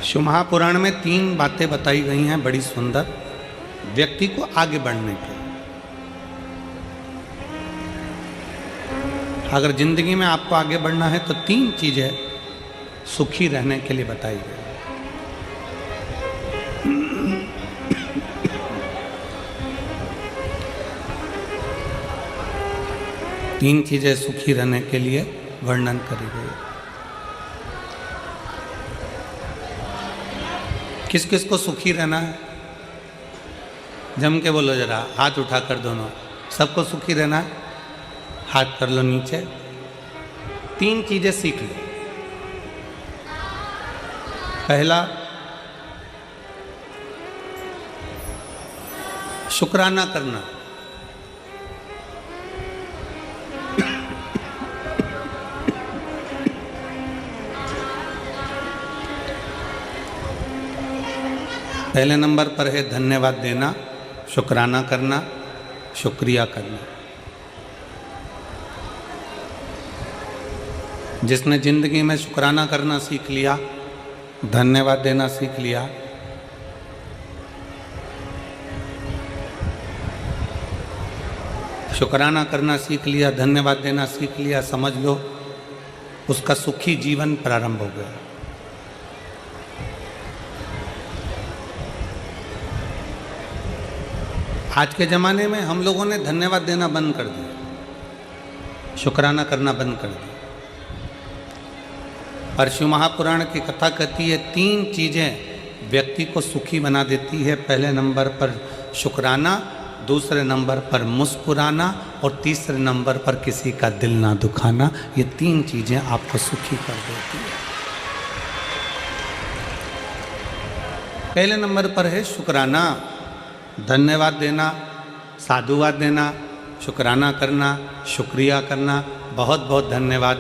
शिव महापुराण में 3 बातें बताई गई हैं बड़ी सुंदर, व्यक्ति को आगे बढ़ने के। अगर जिंदगी में आपको आगे बढ़ना है तो 3 चीजें सुखी रहने के लिए बताई गई। तीन चीजें सुखी रहने के लिए वर्णन करी गई। किस किस को सुखी रहना है? जम के बोलो जरा, हाथ उठाकर दोनों। सबको सुखी रहना है? हाथ कर लो नीचे। 3 चीजें सीख लो। पहला, शुक्राना करना। पहले नंबर पर है धन्यवाद देना, शुक्राना करना, शुक्रिया करना। जिसने जिंदगी में शुक्राना करना सीख लिया, धन्यवाद देना सीख लिया, शुक्राना करना सीख लिया, धन्यवाद देना सीख लिया, समझ लो उसका सुखी जीवन प्रारंभ हो गया। आज के ज़माने में हम लोगों ने धन्यवाद देना बंद कर दिया, शुक्राना करना बंद कर दिया। पर शिव महापुराण की कथा कहती है 3 चीज़ें व्यक्ति को सुखी बना देती है। पहले नंबर पर शुक्राना, दूसरे नंबर पर मुस्कुराना और तीसरे नंबर पर किसी का दिल ना दुखाना। ये 3 चीज़ें आपको सुखी कर देती है। पहले नंबर पर है शुक्राना, धन्यवाद देना, साधुवाद देना, शुक्राना करना, शुक्रिया करना। बहुत बहुत धन्यवाद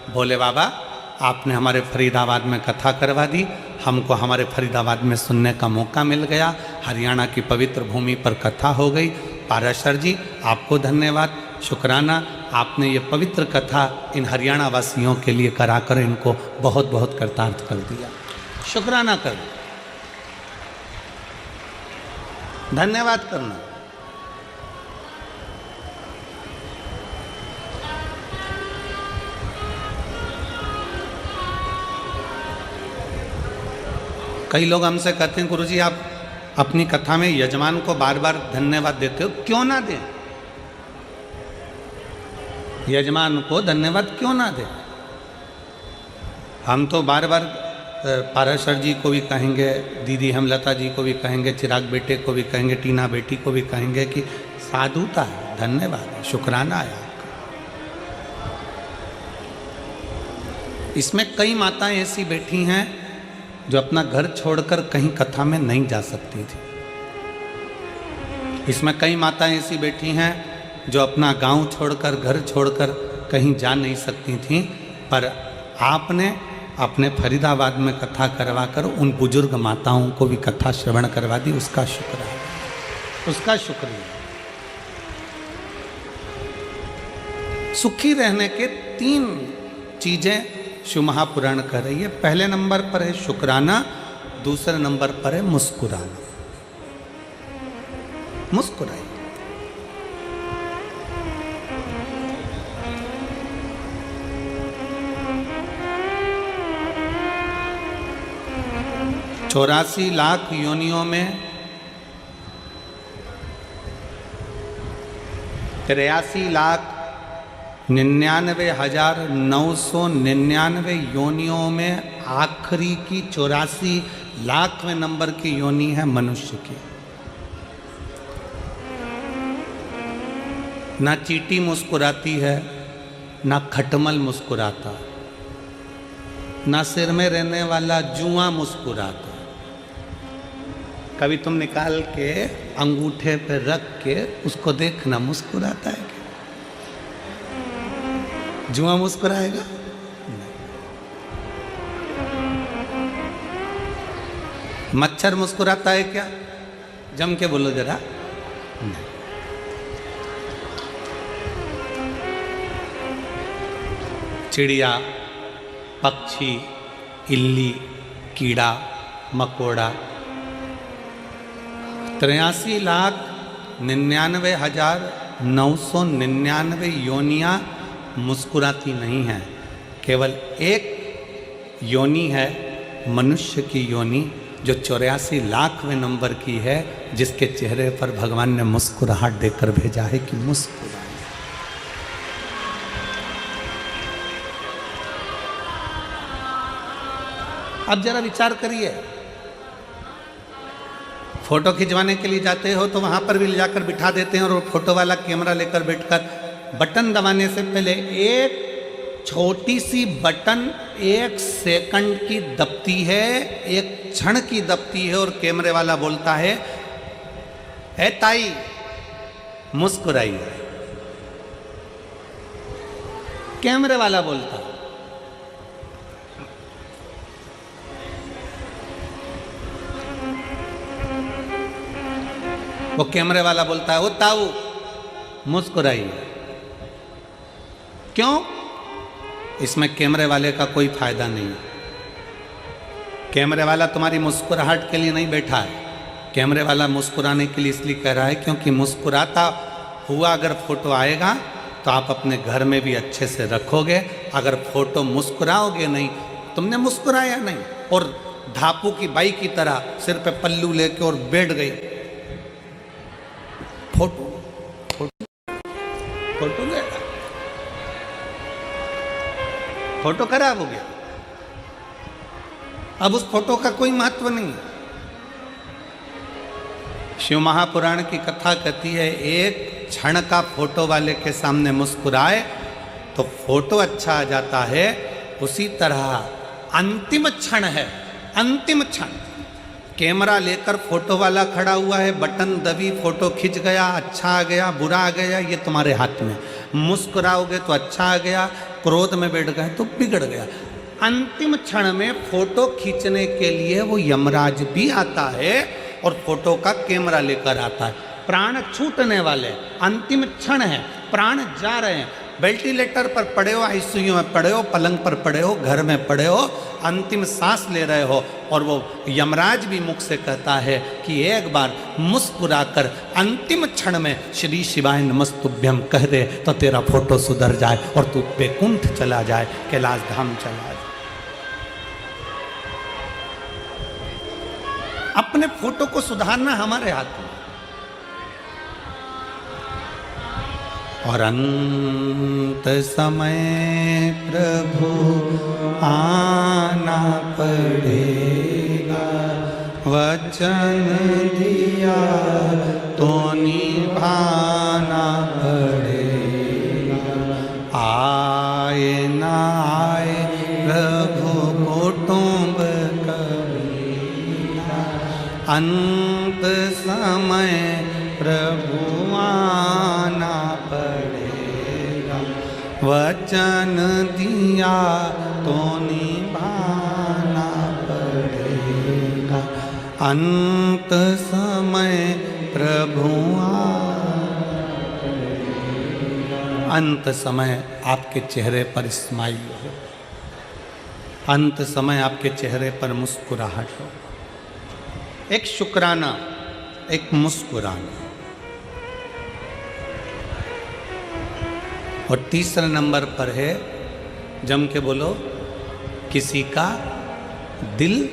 भोले बाबा, आपने हमारे फरीदाबाद में कथा करवा दी, हमको हमारे फरीदाबाद में सुनने का मौका मिल गया। हरियाणा की पवित्र भूमि पर कथा हो गई। पाराशर जी आपको धन्यवाद, शुक्राना, आपने ये पवित्र कथा इन हरियाणा वासियों के लिए कराकर इनको बहुत बहुत कृतार्थ कर दिया। शुक्राना कर, धन्यवाद करना। कई लोग हमसे कहते हैं गुरुजी आप अपनी कथा में यजमान को बार बार धन्यवाद देते हो, क्यों ना दें? यजमान को धन्यवाद क्यों ना दें? हम तो बार बार पाराशर जी को भी कहेंगे, दीदी हेमलता जी को भी कहेंगे, चिराग बेटे को भी कहेंगे, टीना बेटी को भी कहेंगे कि साधुता है, धन्यवाद है, शुक्राना है आपका। इसमें कई माताएं ऐसी बैठी हैं जो अपना घर छोड़कर कहीं कथा में नहीं जा सकती थी। इसमें कई माताएं ऐसी बैठी हैं जो अपना गांव छोड़कर, घर छोड़कर कहीं जा नहीं सकती थीं, पर आपने अपने फरीदाबाद में कथा करवाकर उन बुजुर्ग माताओं को भी कथा श्रवण करवा दी। उसका शुक्र है, उसका शुक्रिया। सुखी रहने के 3 चीजें शिव महापुराण कर रही है। पहले नंबर पर है शुक्राना, दूसरे नंबर पर है मुस्कुराना। मुस्कुराइए। चौरासी लाख योनियों में 83,99,999 योनियों में आखिरी की 84 लाखवें नंबर की योनि है मनुष्य की। ना चींटी मुस्कुराती है, ना खटमल मुस्कुराता, ना सिर में रहने वाला जुआ मुस्कुराता। कभी तुम निकाल के अंगूठे पे रख के उसको देखना, मुस्कुराता है क्या? जुआ मुस्कुराएगा? मच्छर मुस्कुराता है क्या? जम के बोलो जरा। नहीं। चिड़िया, पक्षी, इल्ली, कीड़ा, मकोड़ा। 83,99,999 योनियाँ मुस्कुराती नहीं हैं। केवल एक योनि है मनुष्य की योनि जो 84,00,000वें नंबर की है, जिसके चेहरे पर भगवान ने मुस्कुराहट देकर भेजा है कि मुस्कुराए। अब जरा विचार करिए, फोटो खिंचवाने के लिए जाते हो तो वहां पर भी ले जाकर बिठा देते हैं और वो फोटो वाला कैमरा लेकर बैठकर बटन दबाने से पहले एक छोटी सी बटन 1 सेकंड की दबती है, 1 क्षण की दबती है और कैमरे वाला बोलता है, ए ताई मुस्कुराइए। कैमरे वाला बोलता है। वो कैमरे वाला बोलता है, ओ ताऊ मुस्कुराइए। क्यों? इसमें कैमरे वाले का कोई फायदा नहीं। कैमरे वाला तुम्हारी मुस्कुराहट के लिए नहीं बैठा है। कैमरे वाला मुस्कुराने के लिए इसलिए कह रहा है क्योंकि मुस्कुराता हुआ अगर फोटो आएगा तो आप अपने घर में भी अच्छे से रखोगे। अगर फोटो मुस्कुराओगे नहीं, तुमने मुस्कुराया नहीं और धापू की बाई की तरह सिर पे पल्लू लेके और बैठ गई, फोटो फोटो फोटो गया, फोटो खराब हो गया। अब उस फोटो का कोई महत्व नहीं है। शिव महापुराण की कथा कहती है, एक क्षण का फोटो वाले के सामने मुस्कुराए तो फोटो अच्छा आ जाता है। उसी तरह अंतिम क्षण है, अंतिम क्षण। कैमरा लेकर फोटो वाला खड़ा हुआ है, बटन दबी, फोटो खिंच गया, अच्छा आ गया, बुरा आ गया, ये तुम्हारे हाथ में। मुस्कुराओगे तो अच्छा आ गया, क्रोध में बैठ गए तो बिगड़ गया। अंतिम क्षण में फोटो खींचने के लिए वो यमराज भी आता है और फोटो का कैमरा लेकर आता है। प्राण छूटने वाले, अंतिम क्षण है, प्राण जा रहे हैं। वेंटिलेटर पर पड़े हो, आईसीयू में पड़े हो, पलंग पर पड़े हो, घर में पड़े हो, अंतिम सांस ले रहे हो और वो यमराज भी मुख से कहता है कि एक बार मुस्कुराकर अंतिम क्षण में श्री शिवाय नमस्तुभ्यम कह दे तो तेरा फोटो सुधर जाए और तू बैकुंठ चला जाए, कैलाश धाम चला जाए। अपने फोटो को सुधारना हमारे हाथ में। और अंत समय प्रभु आना पड़ेगा, वचन दिया तो निभाना पड़ेगा। आए ना आए प्रभु कुटुंब कबीरा, अंत समय प्रभु आना पड़ेगा, वचन दिया तो निभाना पड़ेगा। अंत समय प्रभु अंत समय आपके चेहरे पर स्माइल हो, अंत समय आपके चेहरे पर मुस्कुराहट हो। एक शुक्राना, एक मुस्कुराना। और तीसरे नंबर पर है, जम के बोलो, किसी का दिल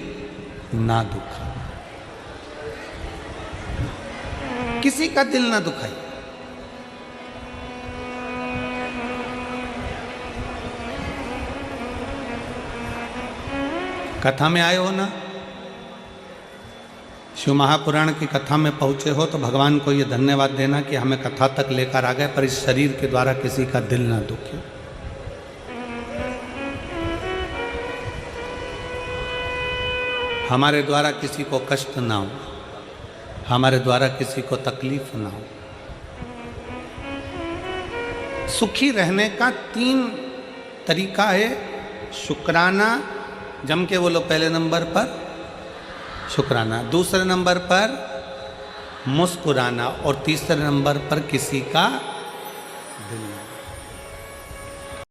ना दुखा। किसी का दिल ना दुखाई। कथा में आए हो ना, शिव महापुराण की कथा में पहुंचे हो तो भगवान को ये धन्यवाद देना कि हमें कथा तक लेकर आ गए, पर इस शरीर के द्वारा किसी का दिल ना दुखे। हमारे द्वारा किसी को कष्ट ना हो, हमारे द्वारा किसी को तकलीफ ना हो। सुखी रहने का 3 तरीका है। शुक्राना, जम के बोलो पहले नंबर पर शुक्राना, दूसरे नंबर पर मुस्कुराना और तीसरे नंबर पर किसी का दिल।